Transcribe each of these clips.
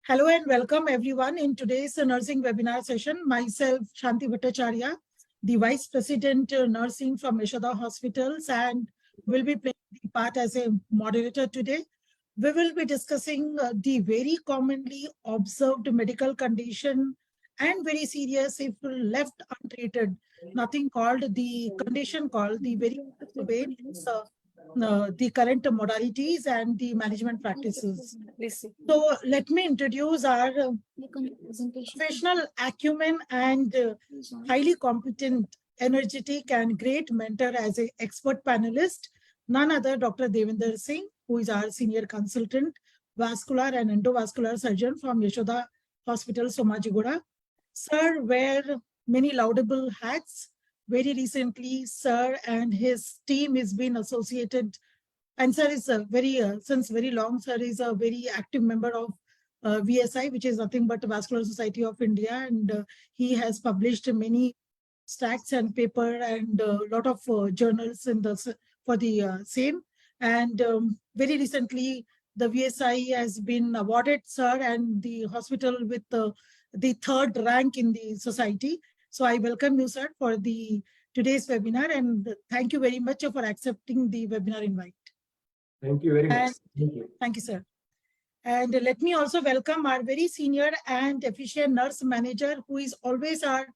Hello and welcome everyone in today's nursing webinar session. Myself, Shanti Bhattacharya, the Vice President Nursing from Yashoda Hospitals, and will be playing the part as a moderator today. We will be discussing the very commonly observed medical condition and very serious if left untreated, nothing called the condition called the very the current modalities and the management practices. So let me introduce our professional acumen and highly competent, energetic and great mentor as an expert panelist, none other Dr. Devender Singh, who is our senior consultant, vascular and endovascular surgeon from Yashoda Hospitals, Somajiguda. Sir wear many laudable hats. Very recently, sir and his team has been associated, and sir is a since very long, sir is a very active member of VSI, which is nothing but Vascular Society of India, and he has published many stacks and paper and a lot of journals in for the same. And very recently, the VSI has been awarded, sir, and the hospital with the third rank in the society. So I welcome you, sir, for today's webinar, and thank you very much for accepting the webinar invite. Thank you very much. Thank you, sir. And let me also welcome our very senior and efficient nurse manager, who is always our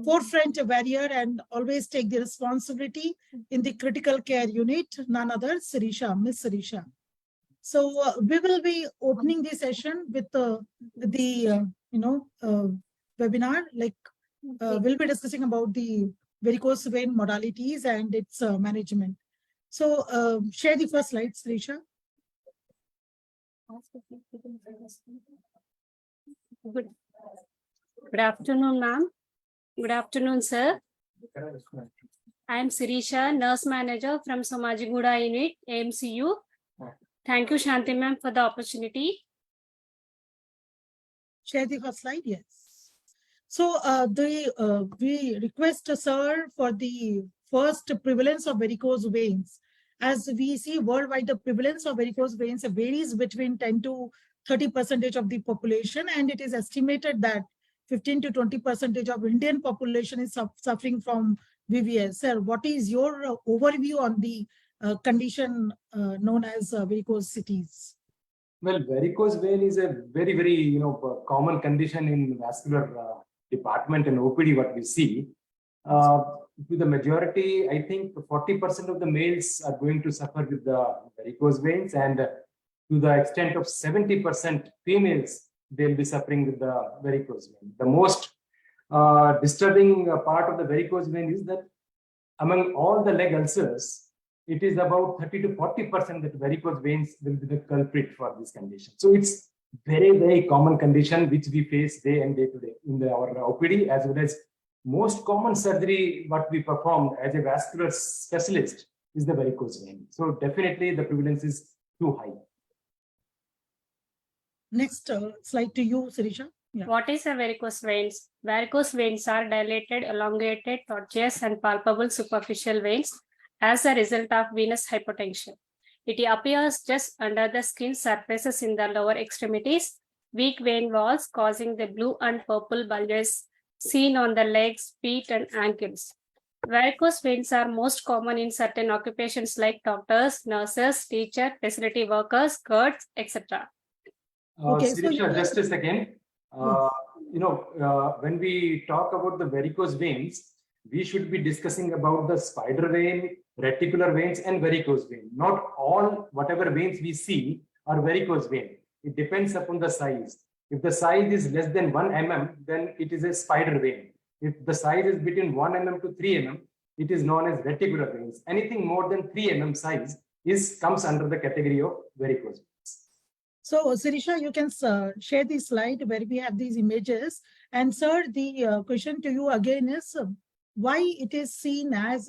forefront warrior and always take the responsibility in the critical care unit, none other, Sirisha, Miss Sirisha. So we will be opening the session with webinar, like we'll be discussing about the varicose vein modalities and its management. So share the first slide, Sirisha. Good afternoon, ma'am. Good afternoon, sir. I am Sirisha, nurse manager from Somajiguda unit, AMCU. Thank you, Shanti ma'am, for the opportunity. Share the first slide, yes. So we request sir for the first prevalence of varicose veins. As we see worldwide, the prevalence of varicose veins varies between 10 to 30% of the population, and it is estimated that 15 to 20% of Indian population is suffering from VVS. Sir, what is your overview on the condition known as varicosities? Well, varicose vein is a very common condition in vascular department and OPD. What we see, to the majority, I think 40% of the males are going to suffer with the varicose veins, and to the extent of 70% females, they'll be suffering with the varicose vein. The most disturbing part of the varicose vein is that among all the leg ulcers, it is about 30 to 40% that varicose veins will be the culprit for this condition. So it's very common condition which we face day and day to day in our OPD, as well as most common surgery what we performed as a vascular specialist is the varicose vein. So definitely the prevalence is too high. Next slide to you, Sirisha. Yeah. What is a varicose veins? Varicose veins are dilated, elongated, tortuous and palpable superficial veins as a result of venous hypertension. It appears just under the skin surfaces in the lower extremities, weak vein walls causing the blue and purple bulges seen on the legs, feet, and ankles. Varicose veins are most common in certain occupations like doctors, nurses, teachers, facility workers, guards, etc. Okay, Sirisha, just a second. When we talk about the varicose veins, we should be discussing about the spider vein, reticular veins, and varicose vein. Not all whatever veins we see are varicose vein. It depends upon the size. If the size is less than 1 mm, then it is a spider vein. If the size is between 1 mm to 3 mm, it is known as reticular veins. Anything more than 3 mm size comes under the category of varicose veins. So, Sirisha, you can share the slide where we have these images. And sir, the question to you again is why it is seen as,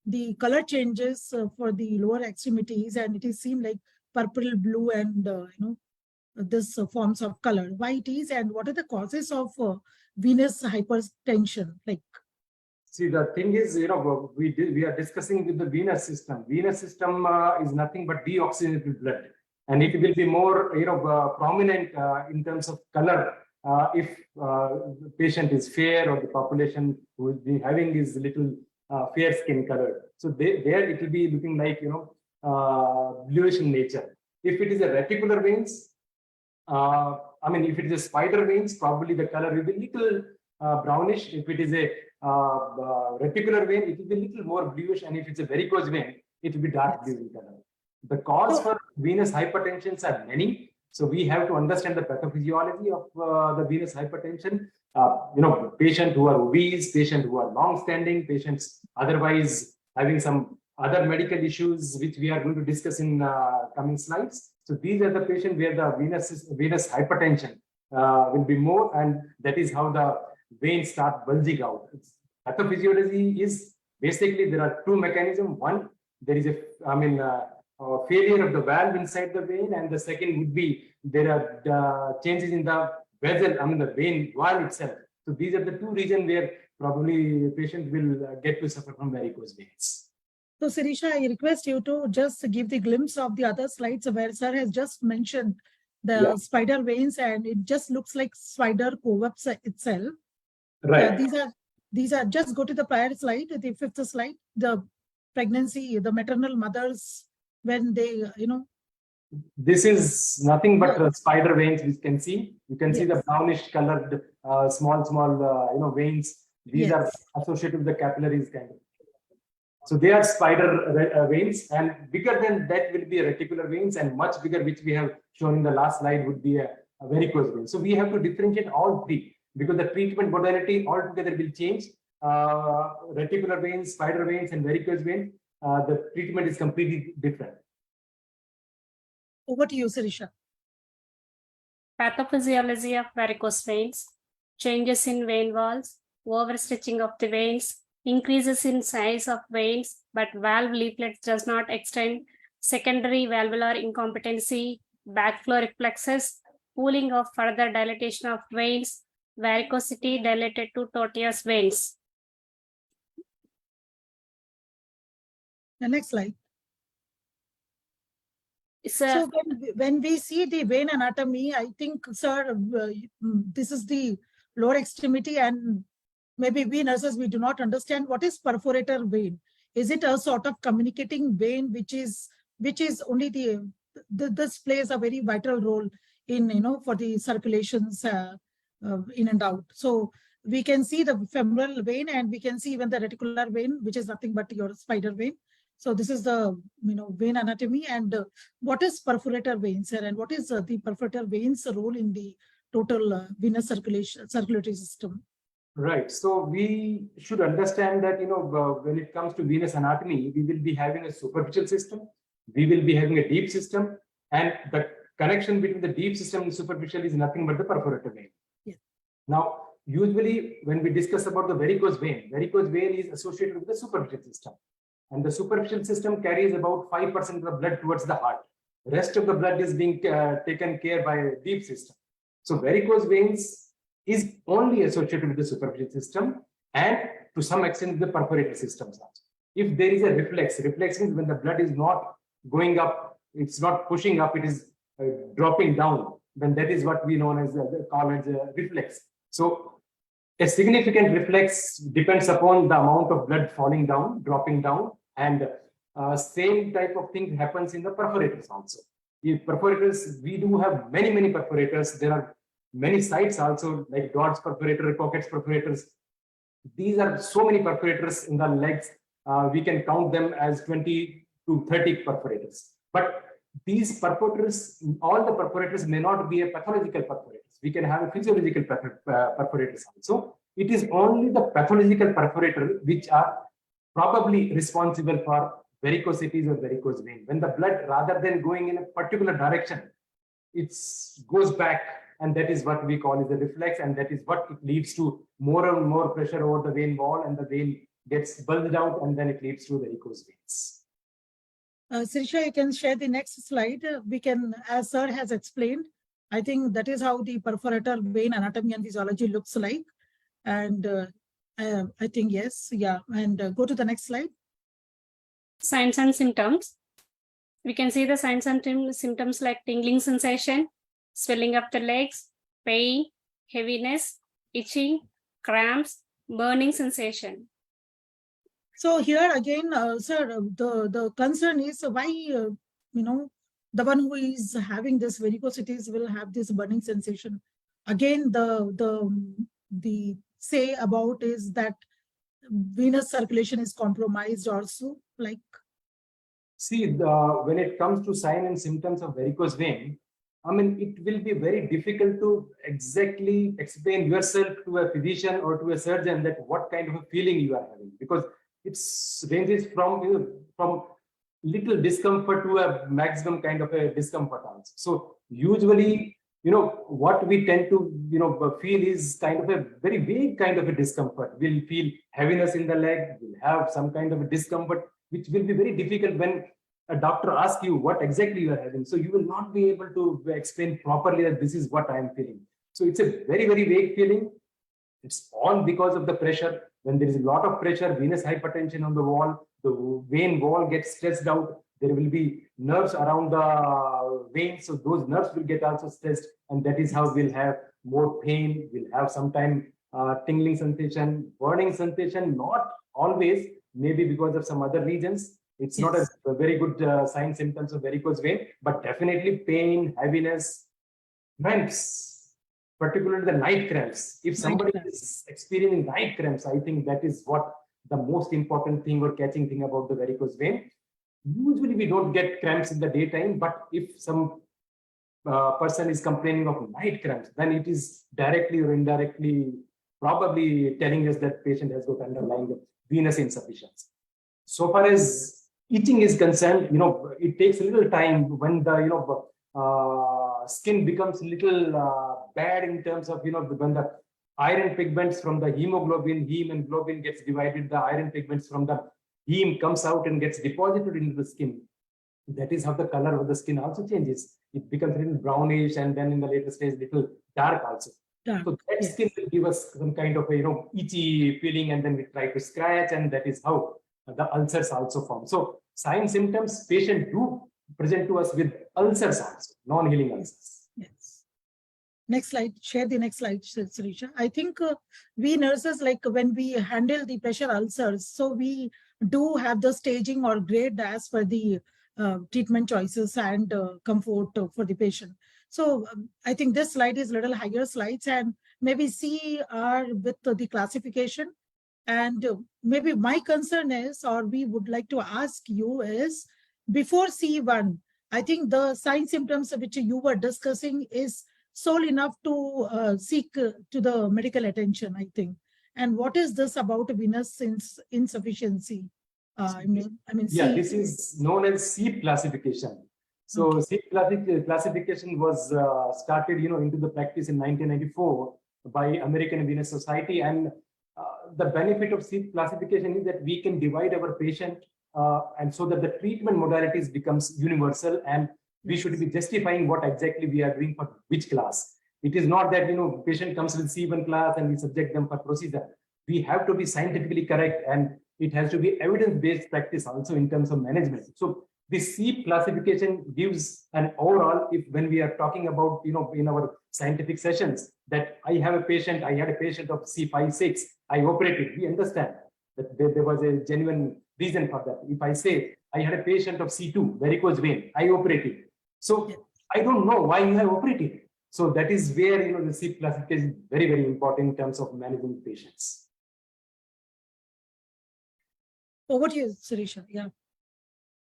the color changes for the lower extremities, and it is seen like purple, blue, and this forms of color. Why it is, and what are the causes of venous hypertension? Like, see, the thing is, we are discussing with the venous system. Venous system is nothing but deoxygenated blood. And it will be more, prominent in terms of color if the patient is fair or the population who will be having is little fair skin color. So there it will be looking like, bluish in nature. If it is a reticular veins, if it is a spider veins, probably the color will be little brownish. If it is a reticular vein, it will be little more bluish, and if it's a varicose vein, it will be dark blue in color. The cause for venous hypertension are many, so we have to understand the pathophysiology of the venous hypertension. Patients who are obese, patients who are long-standing, patients otherwise having some other medical issues, which we are going to discuss in coming slides. So these are the patients where the venous hypertension will be more, and that is how the veins start bulging out. Pathophysiology is basically there are two mechanisms. One, there is a failure of the valve inside the vein, and the second would be there are changes in the vessel, the vein wall itself. So these are the two reasons where probably the patient will get to suffer from varicose veins. So Sirisha, I request you to just give the glimpse of the other slides where sir has just mentioned the spider veins, and it just looks like spider covens itself. Right. These are just go to the prior slide, the fifth slide, the pregnancy, the maternal mothers when they, This is nothing but spider veins. We can see. You can see the brownish colored small veins. These are associated with the capillaries kind of. So they are spider veins, and bigger than that will be reticular veins, and much bigger, which we have shown in the last slide, would be a varicose vein. So we have to differentiate all three because the treatment modality altogether will change. Reticular veins, spider veins, and varicose vein, the treatment is completely different. Over to you, Sirisha. Pathophysiology of varicose veins, changes in vein walls, overstretching of the veins, increases in size of veins, but valve leaflets does not extend, secondary valvular incompetency, backflow reflexes, pooling of further dilatation of veins, varicosity dilated to tortuous veins. The next slide. So when we see the vein anatomy, I think, sir, this is the lower extremity, and maybe we nurses, we do not understand what is perforator vein. Is it a sort of communicating vein, which is only this plays a very vital role in, for the circulations in and out. So we can see the femoral vein, and we can see even the reticular vein, which is nothing but your spider vein. So this is the vein anatomy. And what is perforator vein, sir? And what is the perforator veins role in the total venous circulatory system? Right. So we should understand that, when it comes to venous anatomy, we will be having a superficial system, we will be having a deep system, and the connection between the deep system and superficial is nothing but the perforator vein. Yeah. Now, usually when we discuss about the varicose vein is associated with the superficial system. And the superficial system carries about 5% of the blood towards the heart. The rest of the blood is being taken care by a deep system. So varicose veins is only associated with the superficial system and to some extent the perforator systems also. If there is a reflex means when the blood is not going up, it's not pushing up, it is dropping down, then that is what we call as a reflex. So a significant reflex depends upon the amount of blood falling down, dropping down, and same type of thing happens in the perforators also. In perforators, we do have many perforators. There are many sites also, like Dodds perforator, Pockets perforators. These are so many perforators in the legs. We can count them as 20 to 30 perforators. But these perforators, all the perforators may not be a pathological perforators. We can have a physiological perforators also. It is only the pathological perforator which are probably responsible for varicosities or varicose vein. When the blood, rather than going in a particular direction, it goes back, and that is what we call as a reflex, and that is what it leads to more and more pressure over the vein wall, and the vein gets bulged out, and then it leads to varicose veins. Sirisha, you can share the next slide. We can, as sir has explained, I think that is how the perforator vein anatomy and physiology looks like. And I think, yes, yeah. And go to the next slide. Signs and symptoms. We can see the signs and symptoms like tingling sensation, swelling of the legs, pain, heaviness, itching, cramps, burning sensation. So here again, sir, the concern is why, the one who is having this varicosities will have this burning sensation. Again, the say about is that venous circulation is compromised also, like. See, when it comes to sign and symptoms of varicose vein, I mean, it will be very difficult to exactly explain yourself to a physician or to a surgeon that what kind of a feeling you are having, because it ranges from little discomfort to a maximum kind of a discomfort also. So usually, what we tend to, feel is kind of a very vague kind of a discomfort. We'll feel heaviness in the leg, we'll have some kind of a discomfort, which will be very difficult when a doctor asks you what exactly you are having. So you will not be able to explain properly that this is what I am feeling. So it's a very, very vague feeling. It's all because of the pressure. When there is a lot of pressure, venous hypertension on the wall, the vein wall gets stressed out. There will be nerves around the veins. So those nerves will get also stressed. And that is how we'll have more pain. We'll have sometimes tingling sensation, burning sensation, not always, maybe because of some other regions. It's not a very good sign symptoms of varicose vein, but definitely pain, heaviness, cramps, particularly the night cramps. If somebody is experiencing night cramps, I think that is what the most important thing or catching thing about the varicose vein. Usually we don't get cramps in the daytime, but if some person is complaining of night cramps, then it is directly or indirectly probably telling us that patient has got underlying venous insufficiency. So far as itching is concerned, it takes a little time when the skin becomes a little bad in terms of when the iron pigments from the hemoglobin, heme and globin gets divided, the iron pigments from the heme comes out and gets deposited into the skin. That is how the color of the skin also changes. It becomes a little brownish, and then in the later stage, little dark also. So that skin will give us some kind of a itchy feeling, and then we try to scratch, and that is how the ulcers also form. So sign symptoms, patient do present to us with ulcers also, non-healing ulcers. Yes. Next slide, share the next slide, Sirisha. I think we nurses, like when we handle the pressure ulcers, so we do have the staging or grade as per the treatment choices and comfort for the patient. So I think this slide is little higher slides, and maybe C are with the classification. And maybe my concern is, or we would like to ask you is, before C1, I think the sign symptoms which you were discussing is sole enough to seek to the medical attention, I think. And what is this about venous insufficiency? Yeah, this is known as SEEP classification. So SEEP classification was started, into the practice in 1994 by American Venous Society, and the benefit of SEEP classification is that we can divide our patient and so that the treatment modalities becomes universal, and we should be justifying what exactly we are doing for which class. It is not that, patient comes with C1 class and we subject them for procedure. We have to be scientifically correct, and it has to be evidence-based practice also in terms of management. So this SEEP classification gives an overall, if when we are talking about, in our scientific sessions, that I had a patient of C5-6, I operated, we understand that there was a genuine reason for that. If I say I had a patient of C2, varicose vein, I operated. So I don't know why you have operated. So that is where, the SEEP classification is very, very important in terms of managing patients. Over to you, Sirisha. Yeah.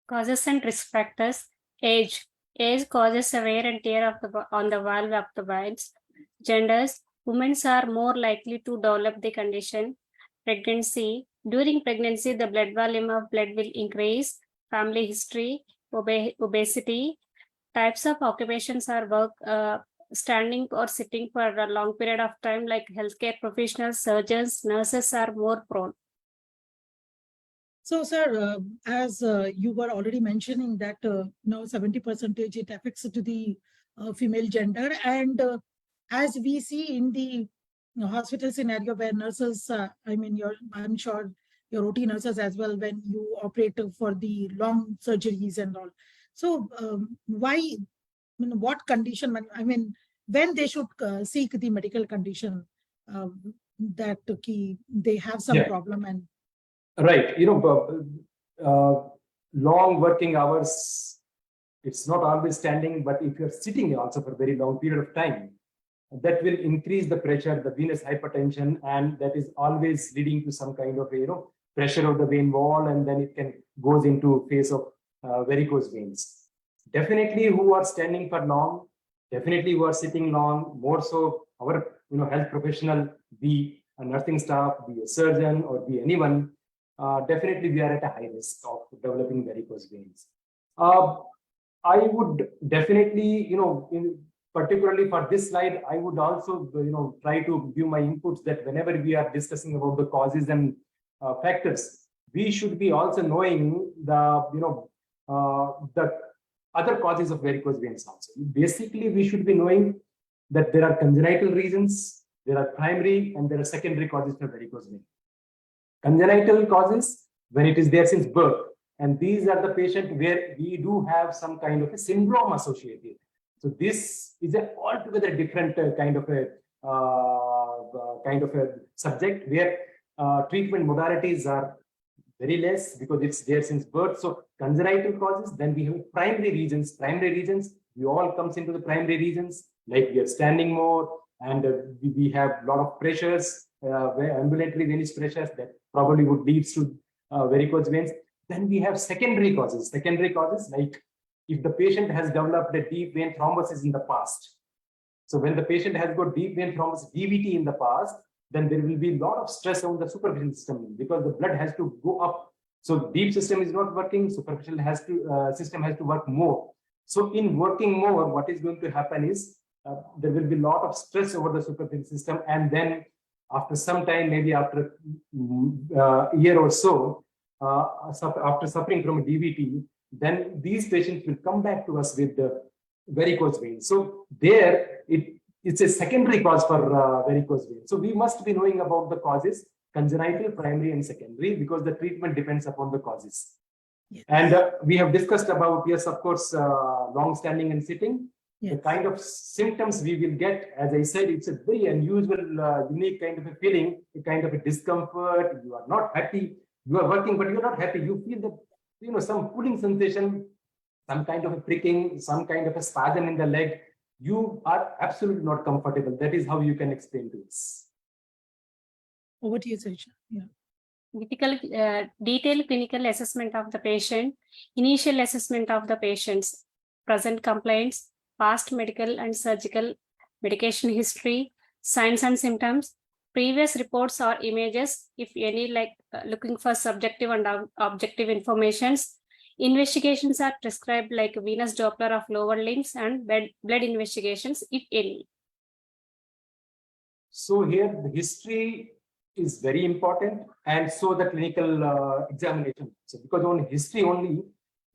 Causes and risk factors. Age. Age causes a wear and tear on the valve of the veins. Genders. Women are more likely to develop the condition. Pregnancy. During pregnancy, the blood volume of blood will increase. Family history. Obesity. Types of occupations are work, standing or sitting for a long period of time, like healthcare professionals, surgeons, nurses are more prone. So, sir, as you were already mentioning that now 70% it affects to the female gender, and as we see in the hospital scenario where nurses, I'm sure your OT nurses as well, when you operate for the long surgeries and all. So why, what condition, I mean, when they should seek the medical condition that they have some problem and. Right. Long working hours, it's not always standing, but if you're sitting also for a very long period of time, that will increase the pressure, the venous hypertension, and that is always leading to some kind of pressure of the vein wall, and then it can goes into phase of varicose veins. Definitely, who are standing for long, definitely who are sitting long, more so our health professional, be a nursing staff, be a surgeon, or be anyone, definitely we are at a high risk of developing varicose veins. I would definitely, particularly for this slide, I would also, try to give my inputs that whenever we are discussing about the causes and factors, we should be also knowing the other causes of varicose veins also. Basically, we should be knowing that there are congenital reasons, there are primary, and there are secondary causes for varicose veins. Congenital causes, when it is there since birth, and these are the patients where we do have some kind of a syndrome associated. So this is an altogether different kind of a subject where treatment modalities are very less because it's there since birth. So congenital causes, then we have primary regions. Primary regions, we all comes into the primary regions, like we are standing more, and we have a lot of pressures, ambulatory venous pressures that probably would lead to varicose veins. Then we have secondary causes. Secondary causes, like if the patient has developed a deep vein thrombosis in the past. So when the patient has got deep vein thrombosis, DVT in the past, then there will be a lot of stress on the superficial system because the blood has to go up. So deep system is not working, superficial system has to work more. So in working more, what is going to happen is there will be a lot of stress over the superficial system, and then after some time, maybe after a year or so, after suffering from a DVT, then these patients will come back to us with the varicose veins. So there, it's a secondary cause for varicose veins. So we must be knowing about the causes, congenital, primary, and secondary, because the treatment depends upon the causes. Yes. And we have discussed about, yes, of course, long standing and sitting. Yes. The kind of symptoms we will get, as I said, it's a very unusual, unique kind of a feeling, a kind of a discomfort. You are not happy. You are working, but you're not happy. You feel that, some pulling sensation, some kind of a pricking, some kind of a spasm in the leg. You are absolutely not comfortable. That is how you can explain to us. Over to you, Sirisha. Yeah. Detailed clinical assessment of the patient, initial assessment of the patient's present complaints, past medical and surgical medication history, signs and symptoms, previous reports or images, if any, like looking for subjective and objective informations. Investigations are prescribed like venous Doppler of lower limbs and blood investigations, if any. So here the history is very important, and so the clinical examination. So because on history only,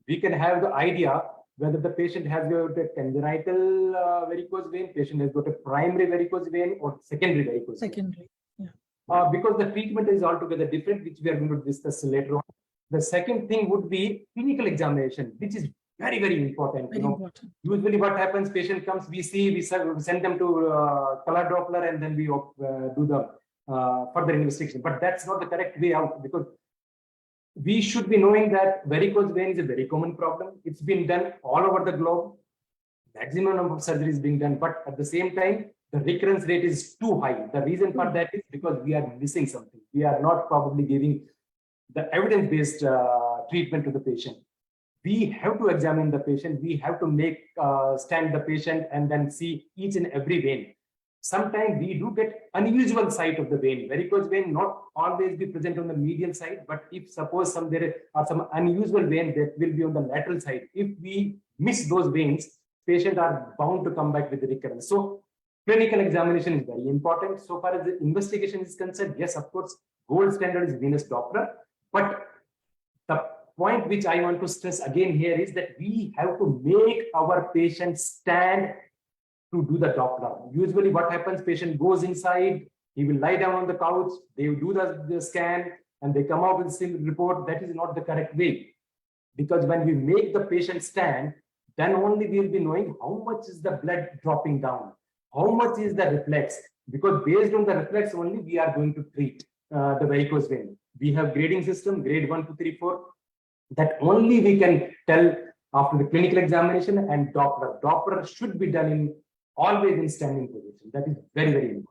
we can have the idea whether the patient has got a congenital varicose vein, patient has got a primary varicose vein or secondary varicose vein. Secondary, yeah. Because the treatment is altogether different, which we are going to discuss later on. The second thing would be clinical examination, which is very, very important. Very important. Usually what happens, patient comes, we send them to color Doppler, and then we do the further investigation. But that's not the correct way out, because we should be knowing that varicose vein is a very common problem. It's been done all over the globe. Maximum number of surgeries being done, but at the same time, the recurrence rate is too high. The reason for that is because we are missing something. We are not probably giving the evidence-based treatment to the patient. We have to examine the patient. We have to stand the patient and then see each and every vein. Sometimes we do get unusual site of the vein. Varicose vein not always be present on the medial side, but if suppose there are some unusual vein that will be on the lateral side, if we miss those veins, patients are bound to come back with the recurrence. So clinical examination is very important. So far as the investigation is concerned, yes, of course, gold standard is venous Doppler. But the point which I want to stress again here is that we have to make our patients stand to do the Doppler. Usually what happens, patient goes inside, he will lie down on the couch, they will do the scan, and they come out with a single report. That is not the correct way. because when we make the patient stand, then only we'll be knowing how much is the blood dropping down, how much is the reflex, because based on the reflex only we are going to treat the varicose vein. We have grading system, grade 1, 2, 3, 4, that only we can tell after the clinical examination, and Doppler. Doppler should be done in always in standing position. That is very, very important.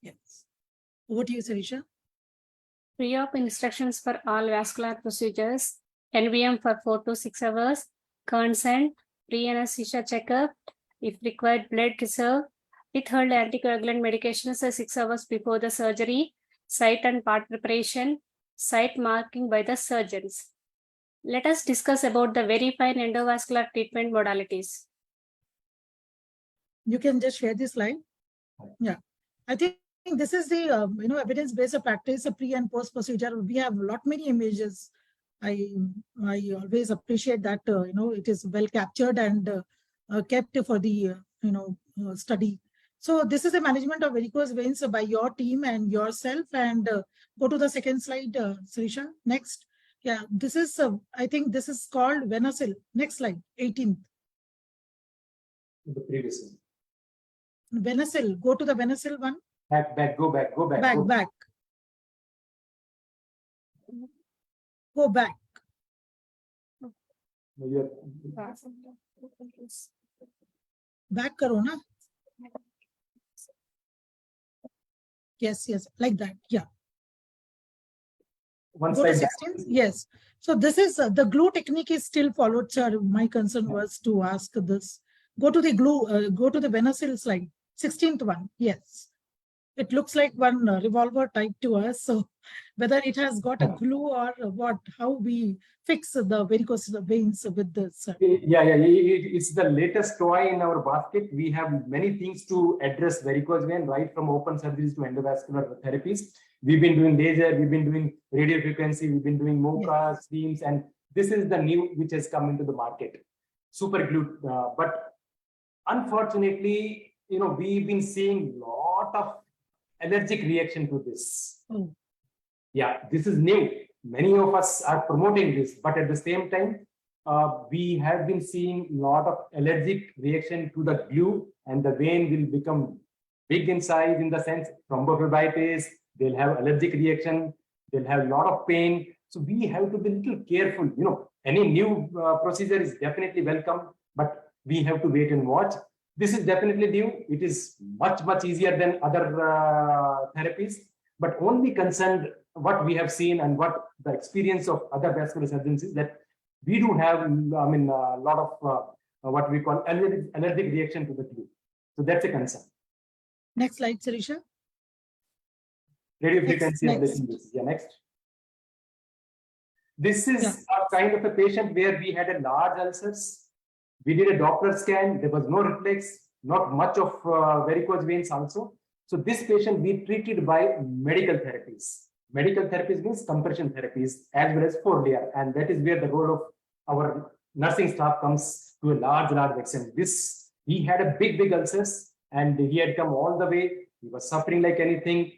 Yes. Over to you, Sirisha. Pre-op instructions for all vascular procedures, NVM for 4 to 6 hours, consent, pre-anesthesia checkup, if required blood reserve, withhold anticoagulant medications 6 hours before the surgery, site and part preparation, site marking by the surgeons. Let us discuss about the very fine endovascular treatment modalities. You can just share this slide. Yeah, I think this is the evidence-based practice, a pre and post procedure. We have many images. I always appreciate that it is well captured and kept for the study. So this is the management of varicose veins by your team and yourself. And go to the second slide, Sirisha. Next. Yeah, this is, I think this is called Venocil. Next slide, 18th. The previous one. Venocil, go to the Venocil one. Back, go back. Back. Go back. Back karo na. Yes, like that. Yeah. One Go to slide 16th. Yes. So this is the glue technique is still followed, sir. My concern was to ask this. Go to the glue, go to the Venocil slide. 16th one. Yes. It looks like one revolver type to us. So whether it has got a glue or what, how we fix the varicose veins with this. Yeah. It's the latest toy in our basket. We have many things to address varicose vein, right from open surgeries to endovascular therapies. We've been doing laser, we've been doing radio frequency, we've been doing MOCA, steams, and this is the new which has come into the market. Super glue. But unfortunately, we've been seeing a lot of allergic reaction to this. Yeah, this is new. Many of us are promoting this, but at the same time, we have been seeing a lot of allergic reaction to the glue, and the vein will become big in size in the sense thrombophlebitis. They'll have allergic reaction. They'll have a lot of pain. So we have to be a little careful. Any new procedure is definitely welcome, but we have to wait and watch. This is definitely new. It is much easier than other therapies, but only concerned what we have seen and what the experience of other vascular surgeons is that we do have, a lot of what we call allergic reaction to the glue. So that's a concern. Next slide, Sirisha. Radio frequency of the induces. Yeah, next. This is a kind of a patient where we had a large ulcers. We did a Doppler scan. There was no reflex, not much of varicose veins also. So this patient we treated by medical therapies. Medical therapies means compression therapies as well as 4-layer. And that is where the role of our nursing staff comes to a large extent. He had a big ulcers and he had come all the way. He was suffering like anything.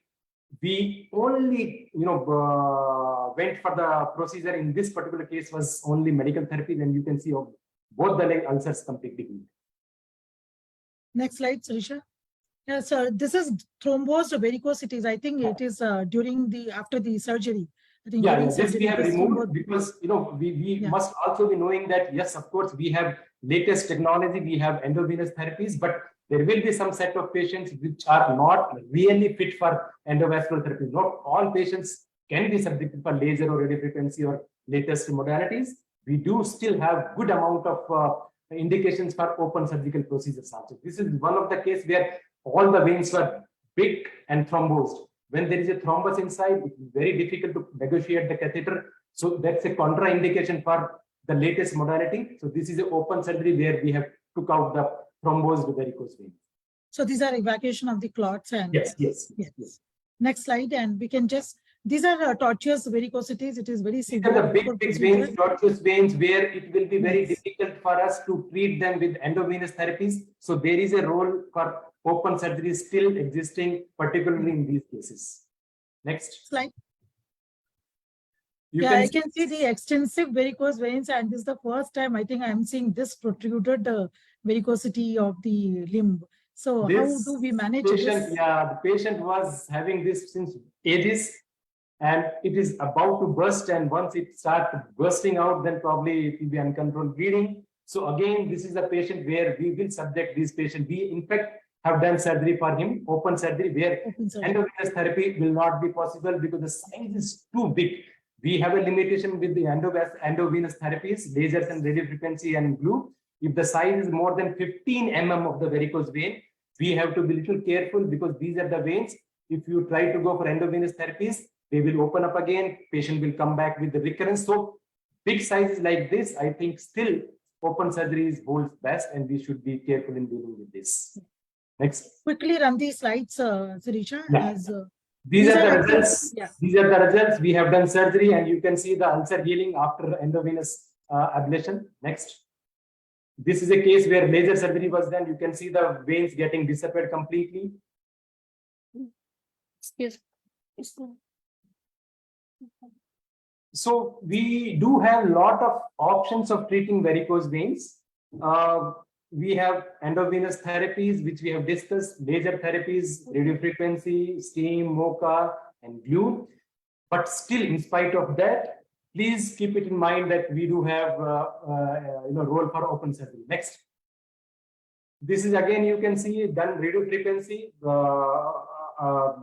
We only, went for the procedure in this particular case was only medical therapy. And you can see both the leg ulcers completely healed. Next slide, Sirisha. Yes, sir. This is thrombosed varicosities. I think it is after the surgery. I think this we have removed because we must also be knowing that yes, of course, we have latest technology, we have endovenous therapies, but there will be some set of patients which are not really fit for endovascular therapy. Not all patients can be subjected for laser or radiofrequency or latest modalities. We do still have good amount of indications for open surgical procedures also. This is one of the cases where all the veins were big and thrombosed. When there is a thrombus inside, it is very difficult to negotiate the catheter. So that's a contraindication for the latest modality. So this is an open surgery where we have took out the thrombosed varicose vein. So these are evacuation of the clots and yes. Next slide, and we can just these are tortuous varicosities. It is very severe. These are the big veins, tortuous veins, where it will be very difficult for us to treat them with endovenous therapies. So there is a role for open surgery still existing, particularly in these cases. Next slide. Yeah, I can see the extensive varicose veins, and this is the first time I think I'm seeing this protruded varicosity of the limb. So how do we manage patient, this? Yeah, the patient was having this since ages, and it is about to burst. And once it starts bursting out, then probably it will be uncontrolled bleeding. So again, this is a patient where we will subject this patient. We in fact have done surgery for him, open surgery, where endovenous therapy will not be possible because the size is too big. We have a limitation with the endovenous therapies, lasers and radiofrequency and glue. If the size is more than 15 mm of the varicose vein, we have to be a little careful because these are the veins. If you try to go for endovenous therapies, they will open up again. Patient will come back with the recurrence. So big sizes like this, I think still open surgery holds best, and we should be careful in dealing with this. Next. Quickly run these slides, Sirisha. Yeah. As these are the results. Yeah. These are the results. We have done surgery, and you can see the ulcer healing after endovenous ablation. Next. This is a case where laser surgery was done. You can see the veins getting disappeared completely. Excuse me. So we do have a lot of options of treating varicose veins. We have endovenous therapies, which we have discussed, laser therapies, radiofrequency, steam, MOCA, and glue. But still, in spite of that, please keep it in mind that we do have role for open surgery. Next. This is again, you can see done radiofrequency.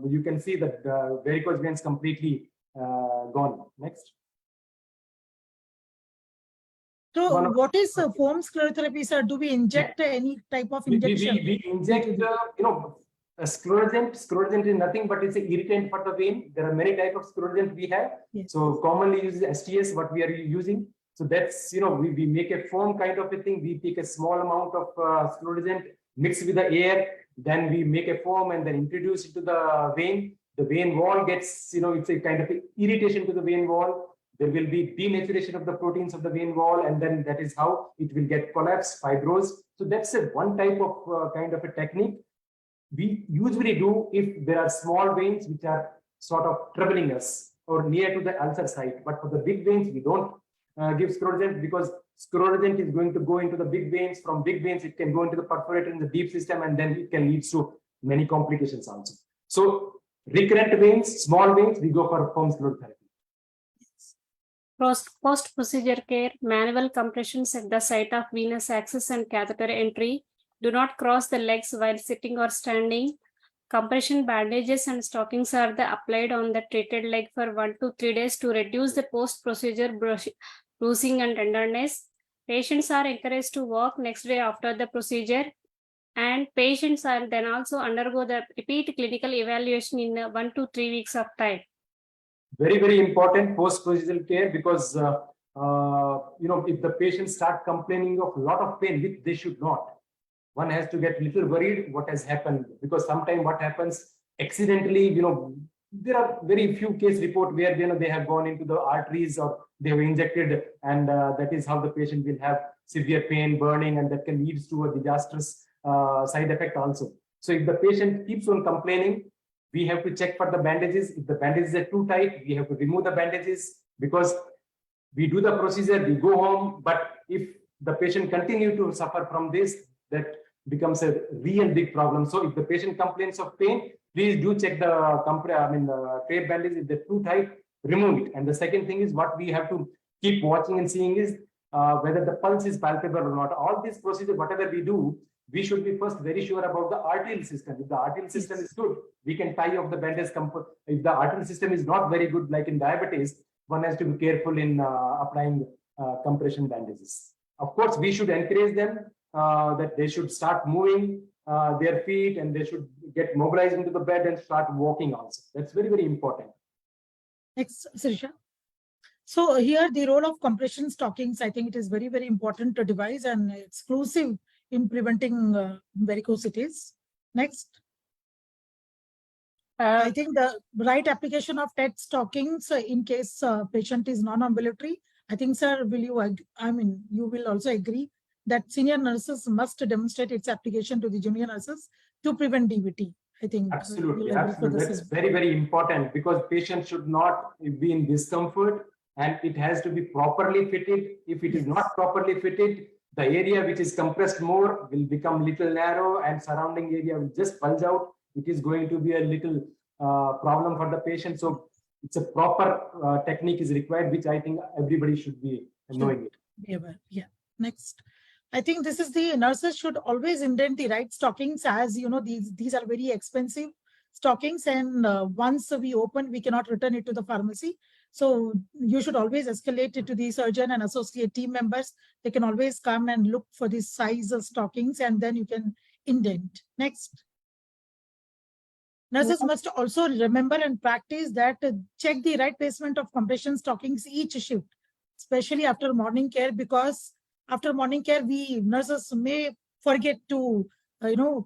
You can see that varicose veins completely gone. Next. So what is foam sclerotherapy, sir? Do we inject any type of injection? We inject, sclerosant. Sclerosant is nothing but it's an irritant for the vein. There are many types of sclerosant we have. Yes. So commonly used STS, what we are using. So that's, we make a foam kind of a thing. We take a small amount of sclerosant, mix with the air, then we make a foam and then introduce it to the vein. The vein wall gets, it's a kind of irritation to the vein wall. There will be denaturation of the proteins of the vein wall, and then that is how it will get collapsed, fibrose. So that's one type of kind of a technique we usually do if there are small veins which are sort of troubling us or near to the ulcer site. But for the big veins, we don't give sclerosant because sclerosant is going to go into the big veins. From big veins, it can go into the perforator in the deep system, and then it can lead to many complications also. So recurrent veins, small veins, we go for foam sclerotherapy. Post-procedure care, manual compressions at the site of venous access and catheter entry. Do not cross the legs while sitting or standing. Compression bandages and stockings are applied on the treated leg for 1 to 3 days to reduce the post-procedure bruising and tenderness. Patients are encouraged to walk next day after the procedure, and patients are then also undergo the repeat clinical evaluation in 1 to 3 weeks of time. Very, very important post-procedural care because, if the patients start complaining of a lot of pain, which they should not, one has to get a little worried what has happened, because sometimes what happens accidentally, there are very few case report where, they have gone into the arteries or they have injected, and that is how the patient will have severe pain, burning, and that can lead to a disastrous side effect also. So if the patient keeps on complaining, we have to check for the bandages. If the bandages are too tight, we have to remove the bandages, because we do the procedure, we go home. But if the patient continue to suffer from this, that becomes a real big problem. So if the patient complains of pain, please do check the tape bandage. If they're too tight, remove it. And the second thing is what we have to keep watching and seeing is whether the pulse is palpable or not. All these procedures, whatever we do, we should be first very sure about the arterial system. If the arterial system is good, we can tie off the bandage. If the arterial system is not very good, like in diabetes, one has to be careful in applying compression bandages. Of course, we should encourage them that they should start moving their feet, and they should get mobilized into the bed and start walking also. That's very, very important. Next, Sirisha. So here the role of compression stockings, I think it is very, very important to devise and exclusive in preventing varicosities. Next. I think the right application of TED stockings in case patient is non-ambulatory. I think, sir, you will also agree that senior nurses must demonstrate its application to the junior nurses to prevent DVT. I think absolutely. That's very, very important, because patients should not be in discomfort and it has to be properly fitted. If it is not properly fitted, the area which is compressed more will become little narrow and surrounding area will just bulge out. It is going to be a little problem for the patient. So it's a proper technique is required, which I think everybody should be knowing it. Yeah. Next. I think this is the nurses should always indent the right stockings, as you know, these are very expensive stockings, and once we open, we cannot return it to the pharmacy. So you should always escalate it to the surgeon and associate team members. They can always come and look for the size of stockings, and then you can indent. Next. Nurses must also remember and practice that check the right placement of compression stockings each shift, especially after morning care, because after morning care, we nurses may forget to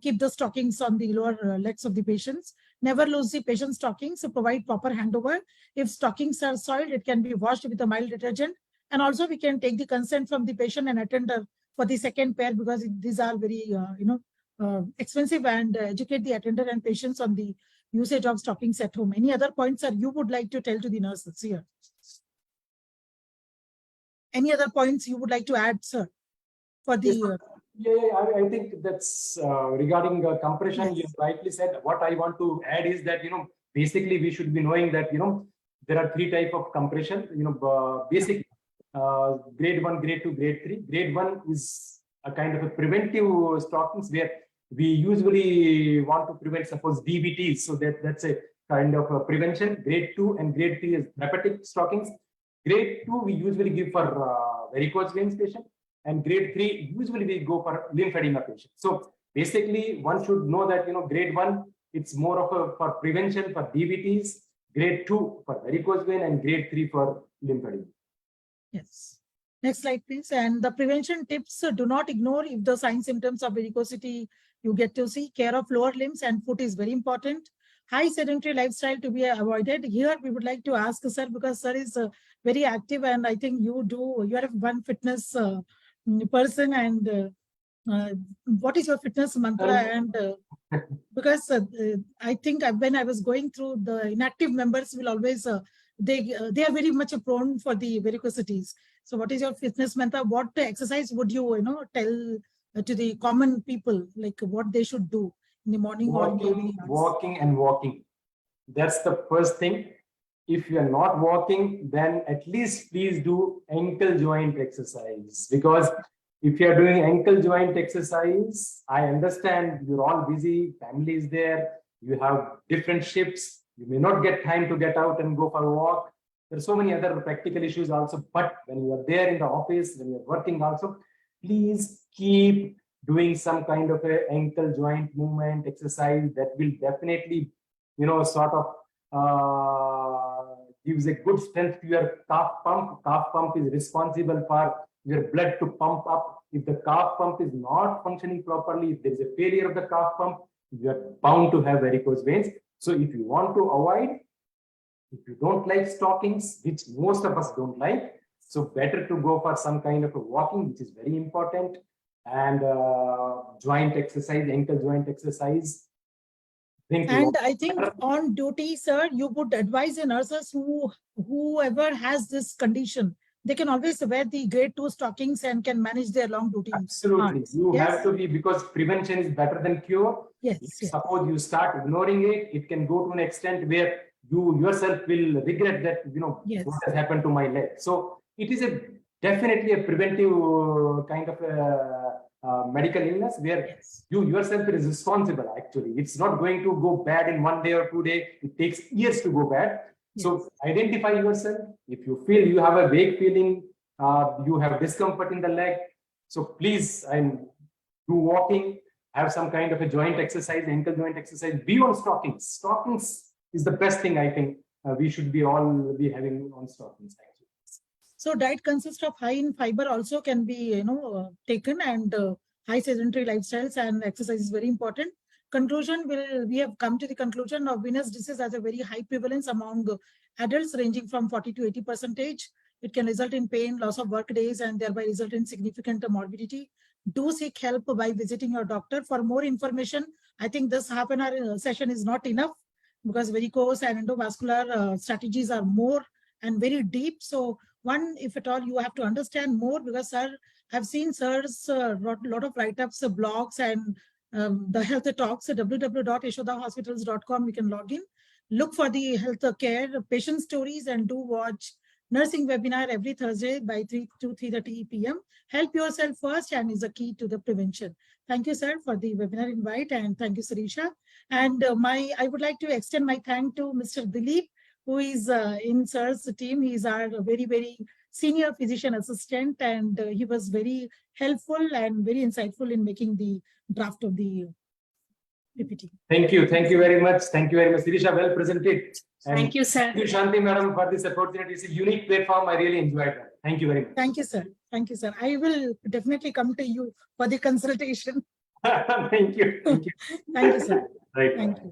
keep the stockings on the lower legs of the patients. Never lose the patient's stockings. So provide proper handover. If stockings are soiled, it can be washed with a mild detergent. And also we can take the consent from the patient and attender for the second pair, because these are very expensive, and educate the attender and patients on the usage of stockings at home. Any other points that you would like to tell to the nurses here? Any other points you would like to add, sir? For the I think that's regarding compression. Yes. You rightly said. What I want to add is that basically we should be knowing that there are 3 types of compression. Basic grade 1, grade 2, grade 3. Grade 1 is a kind of a preventive stockings where we usually want to prevent, suppose DVTs. So that's a kind of a prevention. Grade 2 and grade 3 is therapeutic stockings. Grade 2 we usually give for varicose veins patient, and grade 3 usually we go for lymphedema patient. So basically one should know that grade 1 it's more of a for prevention for DVTs, grade 2 for varicose vein, and grade 3 for lymphedema. Yes. Next slide, please. And the prevention tips: do not ignore if the signs symptoms of varicosity you get to see. Care of lower limbs and foot is very important. High sedentary lifestyle to be avoided. Here we would like to ask sir, because sir is very active, and I think you are one fitness person, and what is your fitness mantra? And because I think when I was going through, the inactive members will always they are very much prone for the varicosities. So what is your fitness mantra? What exercise would you tell to the common people, like what they should do in the morning or in the evening? Walking. That's the first thing. If you are not walking, then at least please do ankle joint exercise, because if you are doing ankle joint exercise, I understand you're all busy, family is there, you have different shifts, you may not get time to get out and go for a walk. There are so many other practical issues also, but when you are there in the office, when you're working also, please keep doing some kind of a ankle joint movement exercise. That will definitely, sort of gives a good strength to your calf pump. Calf pump is responsible for your blood to pump up. If the calf pump is not functioning properly, if there is a failure of the calf pump, you are bound to have varicose veins. So if you want to avoid, if you don't like stockings, which most of us don't like, so better to go for some kind of a walking, which is very important, and joint exercise, ankle joint exercise. And I think on duty, sir, you would advise the nurses whoever has this condition, they can always wear the grade 2 stockings and can manage their long duty. Absolutely. You have to be, because prevention is better than cure. Yes. Suppose you start ignoring it, it can go to an extent where you yourself will regret that, what has happened to my leg. So it is definitely a preventive kind of medical illness where you yourself is responsible. Actually, it's not going to go bad in 1 day or 2 days. It takes years to go bad. So identify yourself. If you feel you have a vague feeling, you have discomfort in the leg, so please do walking, have some kind of a joint exercise, ankle joint exercise. Be on stockings. Stockings is the best thing I think we should be all be having on stockings. Actually. So diet consists of high in fiber also can be taken, and high sedentary lifestyles and exercise is very important. Conclusion, we have come to the conclusion of venous disease has a very high prevalence among adults ranging from 40 to 80%. It can result in pain, loss of work days, and thereby result in significant morbidity. Do seek help by visiting your doctor. For more information, I think this half-an-hour session is not enough, because varicose and endovascular strategies are more and very deep. So one, if at all, you have to understand more, because sir, I've seen sir's lot of write-ups, blogs, and the health talks at www.yashodahospitals.com. You can log in, look for the health care patient stories, and do watch nursing webinar every Thursday by 3 to 3:30 p.m. Help yourself first and is a key to the prevention. Thank you, sir, for the webinar invite, and thank you, Sirisha. And I would like to extend my thank to Mr. Dilip, who is in sir's team. He's our very, very senior physician assistant, and he was very helpful and very insightful in making the draft of the PPT. Thank you very much. Thank you very much, Sirisha. Well presented. And Thank you, sir. thank you, Shanti madam, for this opportunity. It's a unique platform. I really enjoyed that. Thank you very much. Thank you, sir. Thank you, sir. I will definitely come to you for the consultation. Thank you. Thank you. Thank you, sir. Right. Thank you.